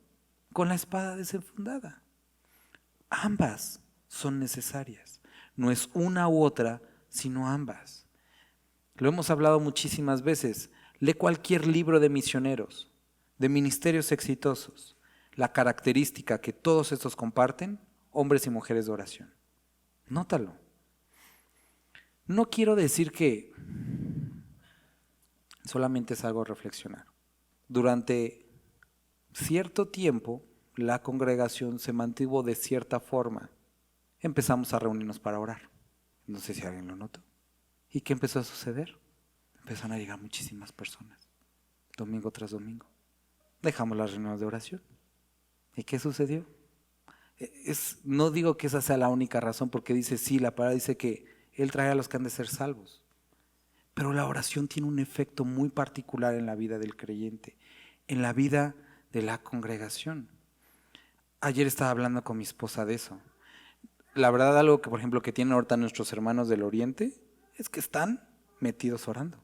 con la espada desenfundada. Ambas son necesarias. No es una u otra, sino ambas. Lo hemos hablado muchísimas veces. Lee cualquier libro de misioneros, de ministerios exitosos. La característica que todos estos comparten, hombres y mujeres de oración. Nótalo. No quiero decir que solamente es algo a reflexionar. Durante cierto tiempo, la congregación se mantuvo de cierta forma. Empezamos a reunirnos para orar. No sé si alguien lo notó. ¿Y qué empezó a suceder? Empezaron a llegar muchísimas personas, domingo tras domingo. Dejamos las reuniones de oración. ¿Y qué sucedió? No digo que esa sea la única razón, porque dice, sí, la palabra dice que Él trae a los que han de ser salvos. Pero la oración tiene un efecto muy particular en la vida del creyente, en la vida de la congregación. Ayer estaba hablando con mi esposa de eso. La verdad, algo que, por ejemplo, que tienen ahorita nuestros hermanos del Oriente, es que están metidos orando.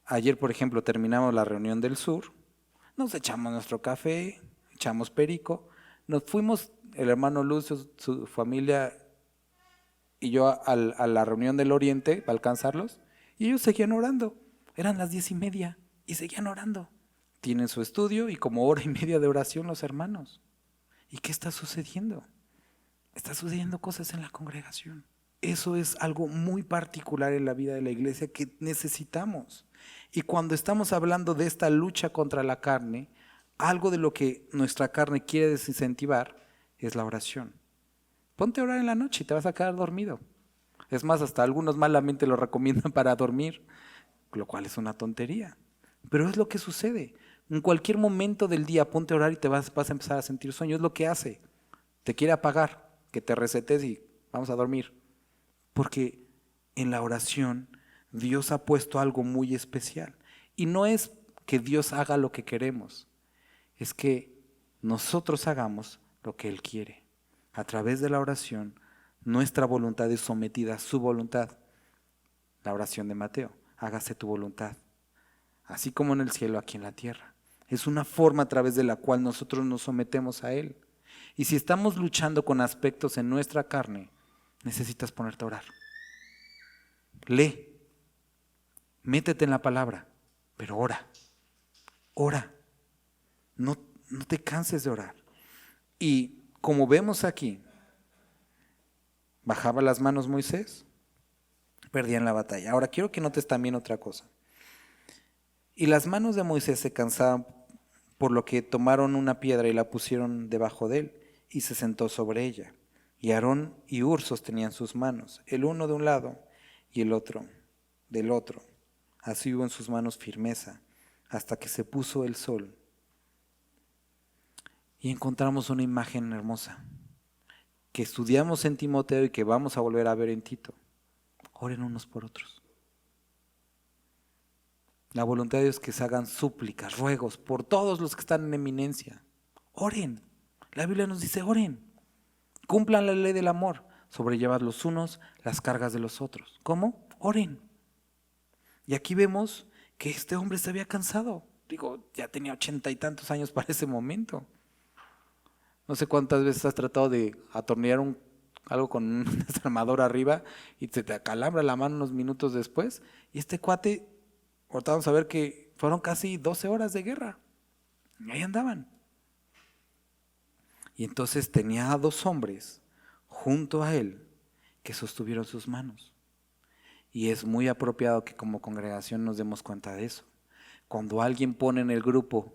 Ayer, por ejemplo, terminamos la reunión del sur, nos echamos nuestro café, echamos perico, nos fuimos, el hermano Lucio, su familia y yo a la reunión del Oriente para alcanzarlos, y ellos seguían orando. Eran las 10:30 y seguían orando. Tienen su estudio y como 1:30 de oración los hermanos. ¿Y qué está sucediendo? Está sucediendo cosas en la congregación. Eso es algo muy particular en la vida de la iglesia que necesitamos. Y cuando estamos hablando de esta lucha contra la carne, algo de lo que nuestra carne quiere desincentivar es la oración. Ponte a orar en la noche y te vas a quedar dormido. Es más, hasta algunos malamente lo recomiendan para dormir, lo cual es una tontería. Pero es lo que sucede. En cualquier momento del día ponte a orar y te vas a empezar a sentir sueño. Es lo que hace. Te quiere apagar, que te resetes y vamos a dormir. Porque en la oración Dios ha puesto algo muy especial. Y no es que Dios haga lo que queremos, es que nosotros hagamos lo que Él quiere. A través de la oración, nuestra voluntad es sometida a su voluntad. La oración de Mateo, hágase tu voluntad, así como en el cielo, aquí en la tierra. Es una forma a través de la cual nosotros nos sometemos a Él. Y si estamos luchando con aspectos en nuestra carne, necesitas ponerte a orar. Lee, métete en la palabra, pero ora, ora. No te canses de orar. Y como vemos aquí, bajaba las manos Moisés, perdían la batalla. Ahora quiero que notes también otra cosa. Y las manos de Moisés se cansaban, por lo que tomaron una piedra y la pusieron debajo de él, y se sentó sobre ella. Y Aarón y Hur sostenían sus manos, el uno de un lado y el otro del otro. Así hubo en sus manos firmeza, hasta que se puso el sol. Y encontramos una imagen hermosa, que estudiamos en Timoteo y que vamos a volver a ver en Tito. Oren unos por otros. La voluntad de Dios es que se hagan súplicas, ruegos por todos los que están en eminencia. Oren. La Biblia nos dice, oren. Cumplan la ley del amor. Sobrellevad los unos las cargas de los otros. ¿Cómo? Oren. Y aquí vemos que este hombre se había cansado. Digo, ya tenía 80 y tantos años para ese momento. No sé cuántas veces has tratado de atornillar algo con un desarmador arriba y se te acalambra la mano unos minutos después. Y este cuate, ahorita vamos a ver que fueron casi 12 horas de guerra. Y ahí andaban. Y entonces tenía a 2 hombres junto a él que sostuvieron sus manos. Y es muy apropiado que como congregación nos demos cuenta de eso. Cuando alguien pone en el grupo,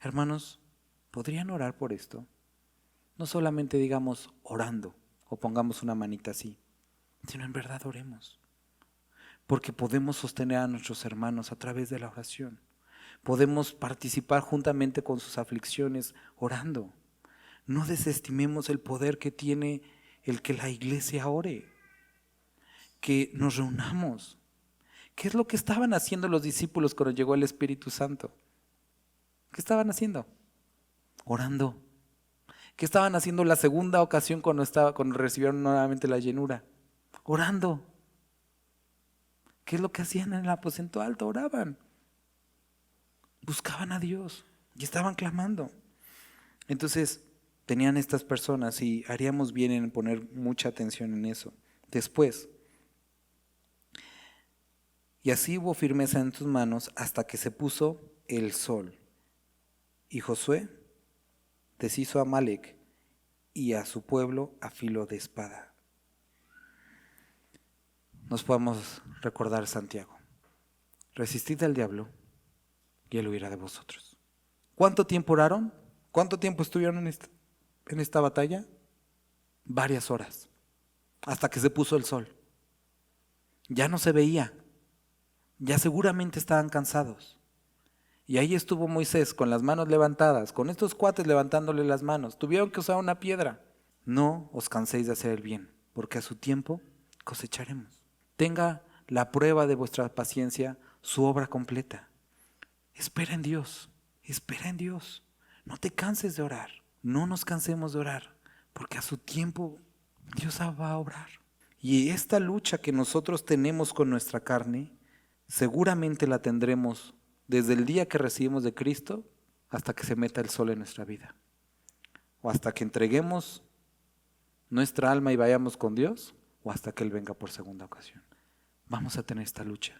hermanos, ¿podrían orar por esto? No solamente digamos orando o pongamos una manita así, sino en verdad oremos. Porque podemos sostener a nuestros hermanos a través de la oración. Podemos participar juntamente con sus aflicciones orando. No desestimemos el poder que tiene el que la iglesia ore, que nos reunamos. ¿Qué es lo que estaban haciendo los discípulos cuando llegó el Espíritu Santo? ¿Qué estaban haciendo? Orando. ¿Qué estaban haciendo la segunda ocasión cuando recibieron nuevamente la llenura? Orando. ¿Qué es lo que hacían en el aposento alto? Oraban. Buscaban a Dios y estaban clamando. Entonces, tenían estas personas y haríamos bien en poner mucha atención en eso. Después, y así hubo firmeza en sus manos hasta que se puso el sol. Y Josué deshizo a Amalec y a su pueblo a filo de espada. Nos podemos recordar Santiago. Resistid al diablo y él huirá de vosotros. ¿Cuánto tiempo oraron? ¿Cuánto tiempo estuvieron en esta batalla? Varias horas, hasta que se puso el sol. Ya no se veía, ya seguramente estaban cansados. Y ahí estuvo Moisés con las manos levantadas, con estos cuates levantándole las manos. Tuvieron que usar una piedra. No os canséis de hacer el bien, porque a su tiempo cosecharemos. Tenga la prueba de vuestra paciencia, su obra completa. Espera en Dios, espera en Dios. No te canses de orar, no nos cansemos de orar, porque a su tiempo Dios va a obrar. Y esta lucha que nosotros tenemos con nuestra carne, seguramente la tendremos desde el día que recibimos de Cristo hasta que se meta el sol en nuestra vida. O hasta que entreguemos nuestra alma y vayamos con Dios, o hasta que Él venga por segunda ocasión. Vamos a tener esta lucha.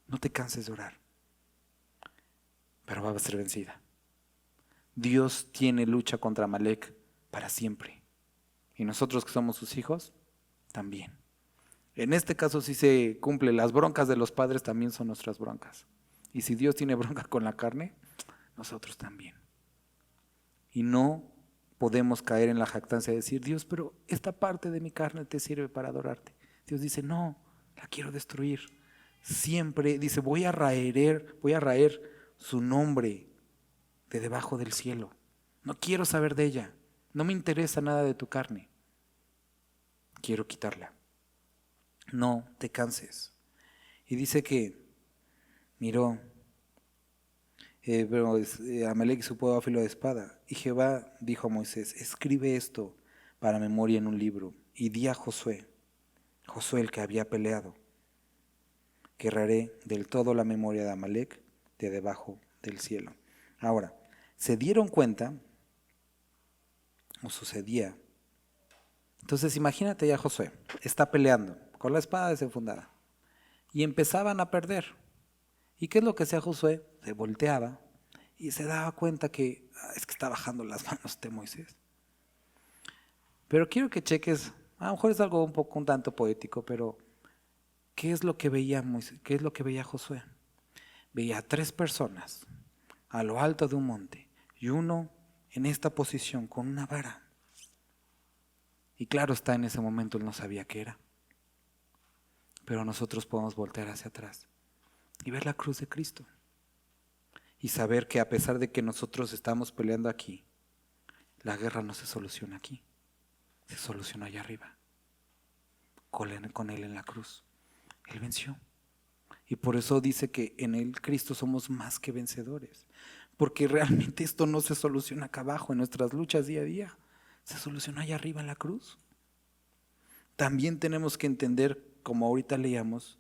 No te canses de orar, pero va a ser vencida. Dios tiene lucha contra Amalec para siempre. Y nosotros que somos sus hijos, también. En este caso sí se cumple, las broncas de los padres también son nuestras broncas. Y si Dios tiene bronca con la carne, nosotros también. Y no podemos caer en la jactancia de decir, Dios, pero esta parte de mi carne te sirve para adorarte. Dios dice, no, la quiero destruir. Siempre dice, voy a raer su nombre de debajo del cielo. No quiero saber de ella. No me interesa nada de tu carne. Quiero quitarla. No te canses. Y dice que miró Amalec y su pueblo a filo de espada. Y Jehová dijo a Moisés, escribe esto para memoria en un libro. Y di a Josué el que había peleado, que erraré del todo la memoria de Amalec de debajo del cielo. Ahora, se dieron cuenta, o sucedía. Entonces imagínate ya Josué, está peleando con la espada desenfundada y empezaban a perder. ¿Y qué es lo que hacía Josué? Se volteaba y se daba cuenta que es que está bajando las manos de Moisés. Pero quiero que cheques, a lo mejor es algo un tanto poético, pero ¿qué es lo que veía Moisés? ¿Qué es lo que veía Josué? Veía a 3 personas a lo alto de un monte y uno en esta posición con una vara. Y claro está, en ese momento él no sabía qué era. Pero nosotros podemos voltear hacia atrás y ver la cruz de Cristo. Y saber que a pesar de que nosotros estamos peleando aquí, la guerra no se soluciona aquí, se soluciona allá arriba, con Él en la cruz. Él venció. Y por eso dice que en Él, Cristo, somos más que vencedores. Porque realmente esto no se soluciona acá abajo en nuestras luchas día a día. Se soluciona allá arriba en la cruz. También tenemos que entender, como ahorita leíamos,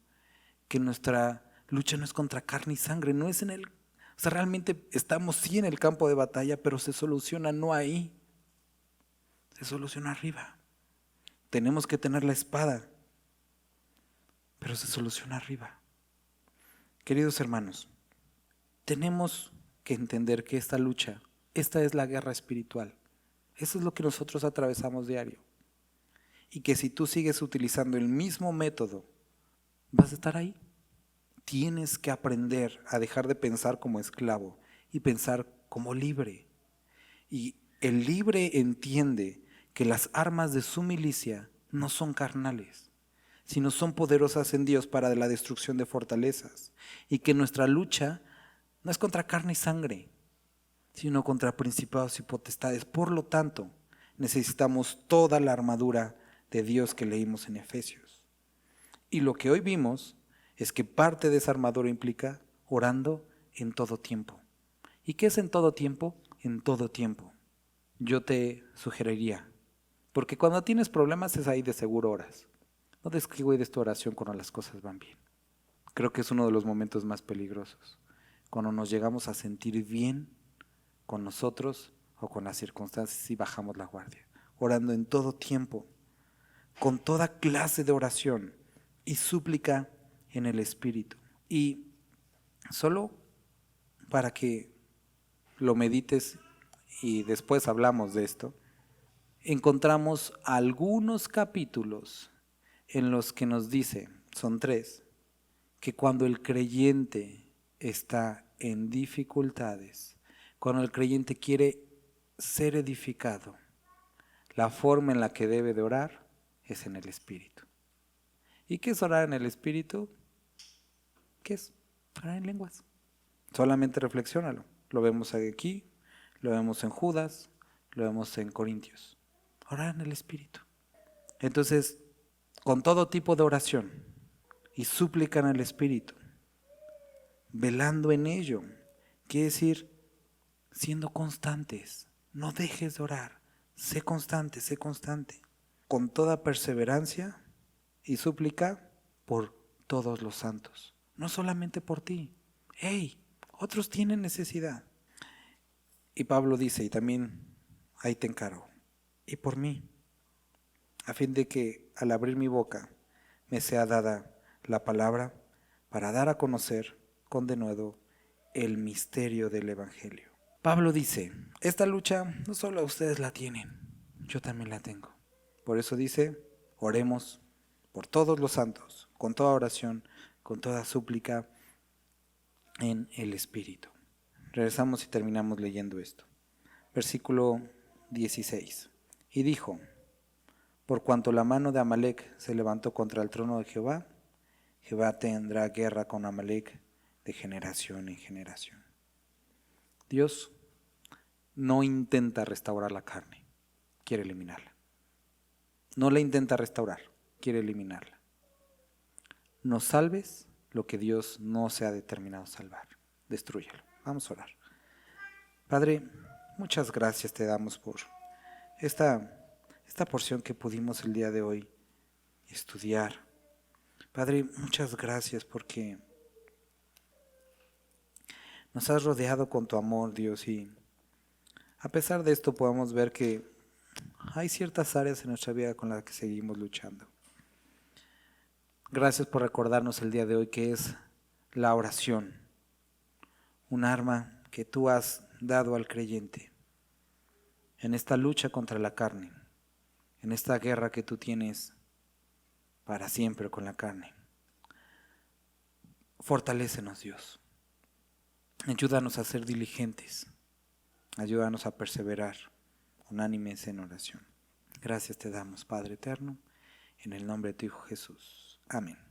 que nuestra lucha no es contra carne y sangre, no es en el... O sea, realmente estamos sí en el campo de batalla, pero se soluciona no ahí, se soluciona arriba. Tenemos que tener la espada, pero se soluciona arriba. Queridos hermanos, tenemos que entender que esta lucha, esta es la guerra espiritual. Eso es lo que nosotros atravesamos diario. Y que si tú sigues utilizando el mismo método, vas a estar ahí. Tienes que aprender a dejar de pensar como esclavo y pensar como libre. Y el libre entiende que las armas de su milicia no son carnales, sino son poderosas en Dios para la destrucción de fortalezas. Y que nuestra lucha no es contra carne y sangre, sino contra principados y potestades. Por lo tanto, necesitamos toda la armadura de Dios que leímos en Efesios. Y lo que hoy vimos es que parte de esa armadura implica orando en todo tiempo. ¿Y qué es en todo tiempo? En todo tiempo. Yo te sugeriría, porque cuando tienes problemas es ahí de seguro oras. No descuides tu oración cuando las cosas van bien. Creo que es uno de los momentos más peligrosos. Cuando nos llegamos a sentir bien con nosotros o con las circunstancias y bajamos la guardia. Orando en todo tiempo, con toda clase de oración y súplica en el Espíritu. Y solo para que lo medites y después hablamos de esto, encontramos algunos capítulos en los que nos dice, son 3, que cuando el creyente está en dificultades, cuando el creyente quiere ser edificado, la forma en la que debe de orar es en el Espíritu. ¿Y qué es orar en el Espíritu? ¿Qué es? Orar en lenguas. Solamente reflexiónalo. Lo vemos aquí, lo vemos en Judas, lo vemos en Corintios. Orar en el Espíritu. Entonces, con todo tipo de oración y súplica en el Espíritu, velando en ello, quiere decir siendo constantes. No dejes de orar. Sé constante. Con toda perseverancia y súplica por todos los santos. No solamente por ti. Hey, otros tienen necesidad. Y Pablo dice, y también ahí te encargo, y por mí, a fin de que al abrir mi boca me sea dada la palabra para dar a conocer con denuedo el misterio del Evangelio. Pablo dice, esta lucha no solo ustedes la tienen, yo también la tengo. Por eso dice, oremos por todos los santos, con toda oración, con toda súplica en el Espíritu. Regresamos y terminamos leyendo esto. Versículo 16. Y dijo, por cuanto la mano de Amalec se levantó contra el trono de Jehová, Jehová tendrá guerra con Amalec de generación en generación. Dios no intenta restaurar la carne, quiere eliminarla. No la intenta restaurar, quiere eliminarla. No salves lo que Dios no se ha determinado salvar. Destrúyelo. Vamos a orar. Padre, muchas gracias te damos por esta porción que pudimos el día de hoy estudiar. Padre, muchas gracias porque nos has rodeado con tu amor, Dios, y a pesar de esto podemos ver que hay ciertas áreas en nuestra vida con las que seguimos luchando. Gracias por recordarnos el día de hoy que es la oración, un arma que tú has dado al creyente en esta lucha contra la carne, en esta guerra que tú tienes para siempre con la carne. Fortalécenos, Dios. Ayúdanos a ser diligentes. Ayúdanos a perseverar, unánimes en oración. Gracias te damos, Padre eterno, en el nombre de tu Hijo Jesús. Amén.